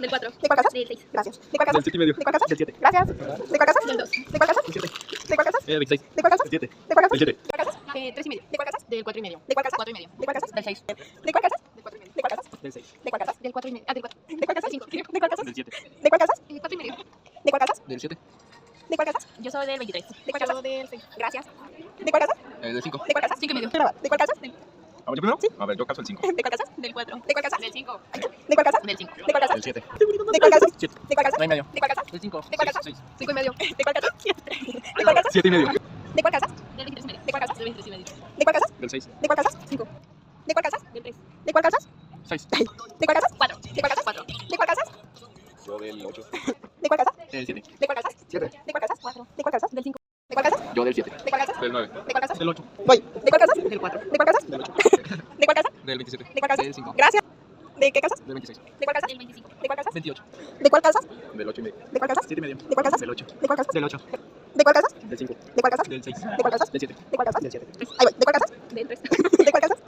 Del 4. ¿De cuál casas? Del 6. Gracias. ¿De cuál casas? Del 7 y medio. ¿De cuál casas? Del 7. Gracias. ¿De cuál casas? Del 2. ¿De cuál casas? Del 7. ¿De cuál casas? 26. ¿De cuál casas? Del 7. ¿De cuál casas? Del 7. ¿De cuál casas? 3 y medio. ¿De cuál casas? Del 4 y medio. ¿De cuál casas? 4 y medio. ¿De cuál casas? Del 6. ¿De cuál casas? Del 4 y medio. ¿De cuál casas? Del 6. ¿De cuál casas? Del 4 y medio. Ah, del 4. ¿De cuál casas? Cinco. ¿De cuál casas? Del 7. ¿De cuál casas? 4 y medio. ¿De cuál casas? Del 7. ¿De cuál casas? Yo soy del 23. ¿De cuál casas? Yo del 6. Gracias. ¿De cuál casas? Del 5. ¿De cuál casas? 5 y medio. ¿De cuál casas? ¿A ver, yo primero? Sí. A ver, yo caso el 5. ¿De cuál casas? Del 4. ¿De cuál casas? Del 5. ¿De cuál casas? Del 5. ¿De cuál casas? Del 7. ¿De cuál casas? 7. ¿De cuál casas? 9 y medio. ¿De cuál casas? Del 5. ¿De cuál casas? 6. 5 y medio. ¿De cuál casas? ¿De cuál casas? 7 y medio. ¿De cuál casas? Del 23 y medio. ¿De cuál casas? Del 23 y medio. ¿De cuál casas? Del 6. ¿De cuál casas? 5. ¿De cuál casas? Del 3. ¿De cuál casas? 6. ¿De cuál casas? 4. ¿De cuál casas? 4. ¿De cuál casas? Yo del 8. ¿De cuál casas? Del 7. ¿De cuál casas? 7. ¿De cuál casas? 4. ¿De cuál casas? Del 5. ¿De cuál casas? Yo del 7. ¿De cuál casas? Del 9. ¿De cuál casas? Del 8. Voy. ¿De cuál casas? Del 4. ¿De cuál casas? Del 8. ¿De cuál casas? Del 27. ¿De cuál casas? Del 5. Gracias. ¿De qué casas? Del 26. ¿De cuál casas? Del 25. ¿De cuál casas? 28. ¿De cuál casas? Del 8 y medio. ¿De cuál casas? 7 y medio. ¿De cuál casas? Del 8. ¿De cuál casas? Del 8. ¿De cuál casas? Del 5. ¿De cuál casas? Del 6. ¿De cuál casas? Del 7. ¿De cuál casas? Del 7. Ahí voy. ¿De cuál casas? Del 3. ¿De cuál casas?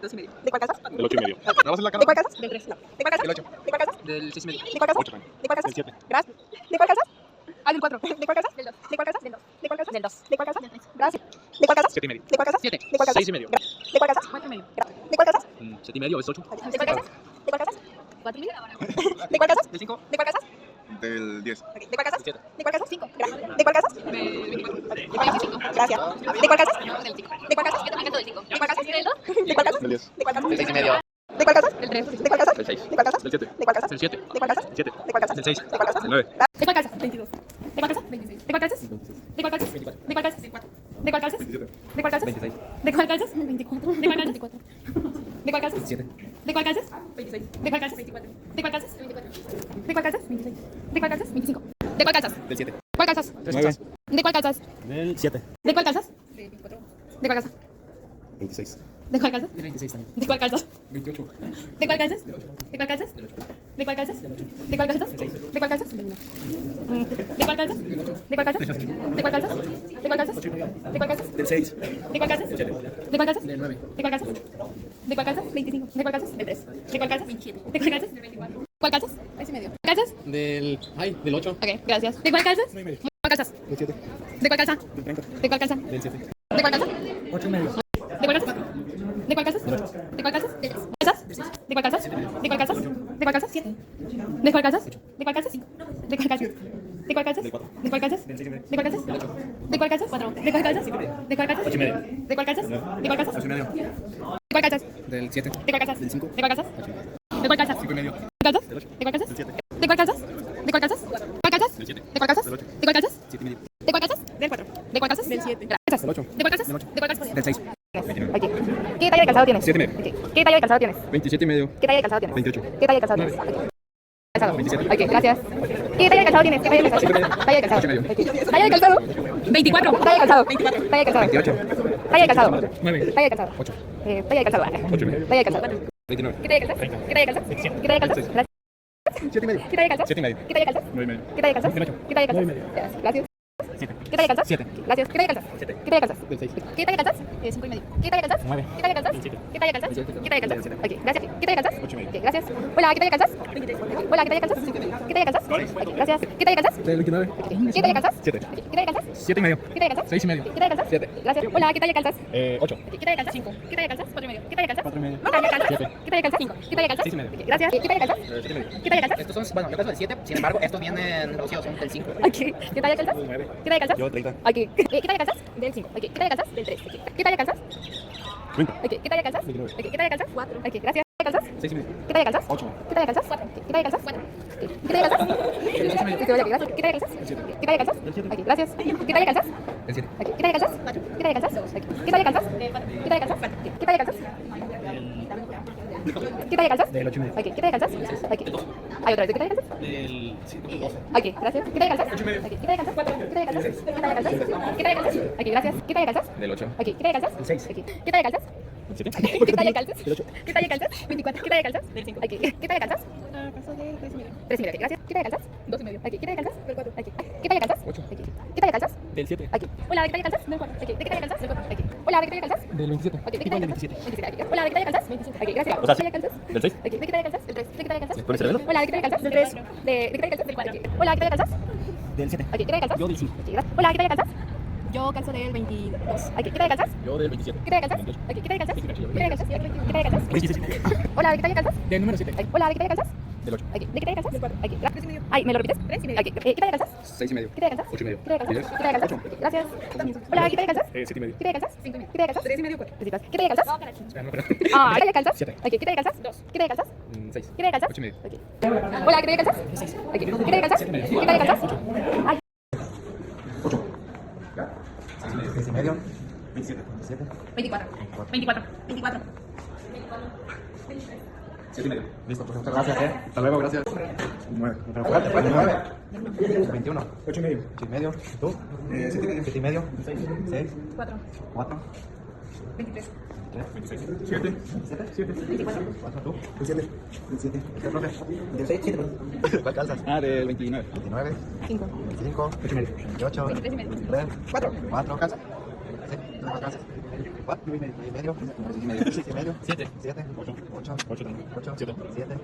2 y medio. ¿De cuál casas? Del 8 y medio. ¿Me vas a hacer la cara? ¿De cuál casas? Del 3. No. ¿De cuál casas? Del 8. ¿De cuál casas? Del 6 y medio. ¿De cuál casas? 8 también. ¿De cuál casas? Del 7. Gracias. ¿De cuál casas? Ah, del 4. ¿De cuál casas? Del 2. ¿De cuál casas? Del 2. ¿De cuál casas? Del 2. ¿De cuál casas? Del 3. Gracias. ¿De cuál casas? 7 y medio. ¿De cuál casas? 7. ¿De cuál casas? 6 y medio. ¿De cuál casas? 4 y medio. ¿De cuál casas? 7 y medio es 8. ¿De cuál casas? ¿De cuál casas? 4 y medio. ¿De cuál casas? Del 5. ¿De cuál casas? Del 10. ¿De cuál casas? Del 7. ¿De cuál casas? 5. ¿De cuál casas? Del 24. Del 25. Gracias. ¿De cuál casas? Del 5. ¿De cuál casas? Yo también canto del 5. ¿De cuál casas? ¿Del 2? ¿De cuál casas? Del 10. ¿De cuál casas? Del 6 y medio. ¿De cuál casas? Del 3. ¿De cuál casas? Del 6. ¿De cuál casas? Del 7. ¿De cuál casas? Del 7. ¿De cuál casas? Del 7. ¿De cuál casas? Del 6. ¿De cuál casas? Del 9. ¿De cuál casa? 22. ¿De cuál casa? 26. ¿De cuál casas? ¿De cuál casas? 24. ¿De cuál casas? 24. ¿De cuál casas? 27. ¿De cuál casas? 26. ¿De cuál casas? 24. ¿De cuál casas? 24. ¿De cuál casas? 7. ¿De cuál casas? 26. ¿De cuál casas? 24. ¿De cuál casas? 24. ¿De cuál casas? 26. ¿De cuál casas? 25. ¿De cuál casas? Del 7. ¿De cuál casas? 9. ¿De cuál casas? Del 7. ¿De cuál casas? De 24. ¿De cuál casas? 26. ¿De cuál casas? Del 26 también. ¿De cuál casas? 28. ¿De cuál casas? ¿De cuál casas? ¿De cuál casas? ¿De cuál casas? ¿De cuál casas? ¿De cuál casas? ¿De cuál casas? ¿De cuál casas? ¿De cuál casas? ¿De cuál casas? Del 6. ¿De cuál casas? ¿De cuál casas? Del 9. ¿De cuál casas? ¿De cuál casas? 25. ¿De cuál casas? Del 3. ¿De cuál casas? 27. ¿De cuál casas? Del 24. ¿Cuál casas? 3 y medio. ¿Casas? Del. Ay, del 8. Ok, gracias. ¿De cuál casas? 9 y medio. ¿Cuál casas? Del 7. ¿De cuál casa? Del 30. ¿De cuál casa? Del 7. ¿De cuál casa? 8 y medio. ¿De cuál casas? ¿De cuál casas? ¿De cuál casas? ¿De cuál casas? ¿De cuál casas? ¿De cuál casas? 7. ¿De cuál casas? ¿De cuál casas? 5. ¿De cuál casas? ¿De cuál casas? ¿De cuál casas? Del 6 y medio. ¿De cuál casas? Del 8. ¿De cuál casas? 4. ¿De cuál casas? ¿De cuál casas? 8 y medio. ¿De cuál casas? ¿De cuál casas? 8 y medio. ¿De cuál casas? Del 7. ¿De cuál casas? Del 5. ¿De cuál casas? 8 y medio. ¿De cuál casas? 5 y medio. ¿De cuál casas? Del 8. ¿De cuál casas? Del 7. ¿De cuál casas? ¿De cuál casas? ¿Cuál casas? Del 7. ¿De cuál casas? Del 8. ¿De cuál casas? 7 y medio. ¿De cuál casas? Del 4. ¿De cuál casas? Del 7. Gracias. Del 8. ¿De cuál casas? Del 8. ¿De cuál casas? Del 6. Aquí. ¿Qué talla de calzado tienes? 7 y medio. Ok. ¿Qué talla de calzado tienes? 27 y medio. ¿Qué talla de calzado tienes? 28. ¿Qué talla de calzado tienes? 9. Ok. Calzado. 27. Ok, gracias. ¿Qué talla de calzado tienes? ¿Qué talla de calzado? 7 y medio. Talla de calzado. 8 y medio. Ok. Talla de calzado. 24. Talla de calzado. 24. Talla de calzado. 28. Talla de calzado. 9. Talla de calzado. 8. Talla de calzado. 8 y medio. Talla de calzado. 29. ¿Qué talla de calzado? ¿Qué talla de calzado? ¿Qué talla de calzado? Gracias. 7 y medio. ¿Qué talla de calzado? 7 y medio. ¿Qué talla de calzado? 9 y medio. ¿Qué talla de calzado? 28. ¿Qué talla de 9 y calzado? medio. Gracias. 7. ¿Qué talla de calzado? 7. Gracias. ¿Qué talla de calzado? 7. ¿Qué talla de calzado? Del 6. ¿Qué talla de calzado? 5 y medio. ¿Qué talla de calzado? 9. ¿Qué talla de calzado? 27. ¿Qué talla de calzado? 27. ¿Qué talla de calzado? 27. Ok, gracias. ¿Qué talla de calzado? 8 y medio. Ok, gracias. Hola, ¿qué talla de calzado? 23. Hola, ¿qué talla de calzado? ¿Qué talla de calzado? Ok, gracias. ¿Qué talla de calzado? Del 29. ¿Qué talla de calzado? 7. ¿Qué talla de calzado? 7 y medio. ¿Qué talla de calzado? 6 y medio. ¿Qué talla de calzado? 7. Gracias. Hola, ¿qué talla de calzado? 8. ¿Qué talla de calzado? 5. ¿Qué talla de calzado? 4 y medio. ¿Qué talla de calzado? 4 y medio. ¿Qué talla de calzado? 7. ¿Qué talla de calzado? 5. ¿Qué talla de calzado? 6 y medio. Ok, gracias. ¿Qué talla de calzado? 7 y medio. ¿Qué talla de calzado? Estos son, bueno, yo calzo del 7, sin embargo, estos vienen reducidos, son del 5. Ok. ¿Qué talla de calzado? 9. ¿Qué talla de calzado? Yo 30. Ok. ¿Qué talla de calzado? Del 5. Ok. ¿Qué talla de calzado? Del 3. Ok. ¿Qué talla de calzado? 30. Ok. ¿Qué talla de calzado? 29. Ok. ¿Qué talla de calzado? 4. Ok, gracias. ¿Qué talla de calzado? 6 y medio. ¿Qué talla de calzado? 8. ¿Qué talla de calzado? 4. ¿Qué talla de calzado? 4. ¿Qué talla de calzado? Del 6 y medio. Sí, oye, gracias. ¿Qué talla de calzado? Del 7. ¿Qué talla de calzado? Del 7. Ok, gracias. ¿Qué talla de calzado? Del 7. Ok. ¿Qué talla de calzado? 4. ¿Qué talla de calzado? Ok. ¿Qué talla de calzado? ¿Qué talla de calzado? Ok. ¿Qué talla de calzado? ¿Qué talla de calzado? Del 8 y medio. Ok. ¿Qué talla de calzado? Ok. Hay otra vez. ¿Qué talla de calzado? Del 12. Ok, gracias. ¿Qué talla de calzado? Ok. ¿Qué talla de calzado? ¿Qué talla de calzado? ¿Qué talla de calzado? ¿Qué talla de calzado? Ok, gracias. ¿Qué talla de calzado? Del 8. Ok. ¿Qué talla de calzado? Del 6. Ok. ¿Qué talla de calzado? Del 7. ¿Qué talla de calzado? Del 8. ¿Qué talla de calzado? 24. ¿Qué talla de calzado? Del 5. Ok. ¿Qué talla de calzado? Calzo del 3 y medio. 3 y medio. Ok, gracias. ¿Qué talla de calzado? 2 y medio. Ok. ¿Qué talla de calzado? Del 4. Ok. ¿Qué talla de calzado? 8. Ok. ¿Qué talla de calzado? Del 7. Ok. Hola, ¿qué talla de calzado? Del 4. Ok. ¿De qué talla de calzado? Del 4. Ok. Hola, ¿de qué talla calzas? Del 27. Ok, ¿de qué Igual talla del calzas? 27. 27. Ok. Hola, ¿de qué talla calzas? 27. Ok, gracias. O sea, ¿De qué talla calzas? ¿Del 6? Ok, ¿de qué talla calzas? Del 3. ¿De qué talla calzas? ¿Pones el reloj? Hola, ¿de qué talla calzas? Del 3. ¿De qué talla calzas? Del 4. Hola, ¿de qué talla calzas? Del 7. Ok, ¿qué talla calzas? Yo del 5. Ok, gracias. Hola, ¿qué talla calzas? Yo calzo del 22. Ok, ¿qué talla calzas? Yo del 27. ¿Qué talla calzas? Ok, ¿qué talla calzas? ¿Qué talla calzas? ¿Qué talla calzas? 26. Hola, ¿de qué talla calzas? Del número 7. Ok, hola, ¿de qué talla calzas? Del 8. Ok, ¿de qué talla calzas? Del 4. Ok, gracias. Ay, ¿me lo repites? 3 y medio. Ok, ¿qué talla calzas? 6 y medio. ¿Qué talla calzas? 8 y medio. ¿Qué talla calzas? 10. ¿Qué talla calzas? Ok, gracias. Hola, ¿qué talla calzas? 7 y medio. ¿Qué talla calzas? 5 y medio. ¿Qué talla calzas? 3 y medio, 4. Besitos. ¿Qué talla calzas? No, pero. Ah, ¿qué talla calzas? 7. Ok, ¿qué talla calzas? 2. ¿Qué talla calzas? 6. ¿Qué talla calzas? 8 y medio. Ok. Hola, ¿qué talla calzas? 6. Ok, ¿qué talla calzas? ¿Qué talla calzas? Ay. 8. 6 y medio. 27. 7. 24. 24. 24. 7 y medio. Listo, pues muchas gracias, Hasta luego, gracias. 9. 9. 21. 8 y medio. 8 y medio. ¿Tú? 7 y medio. 7 y medio. 6. 4. 4. 23. 26. 7. 7. 24. 4. ¿Tú? 27. 27. ¿Qué, profe? 26. 7. ¿Cuál calzas? Ah, del 29. 29. 5. 25. 8 y medio. 28. 23 y medio. 3. 4. 4 calzas. Sí, 4 calzas. 4 y medio. 6 y medio. 6 y medio. 7. 7. 8. 8. 8. 7. 7.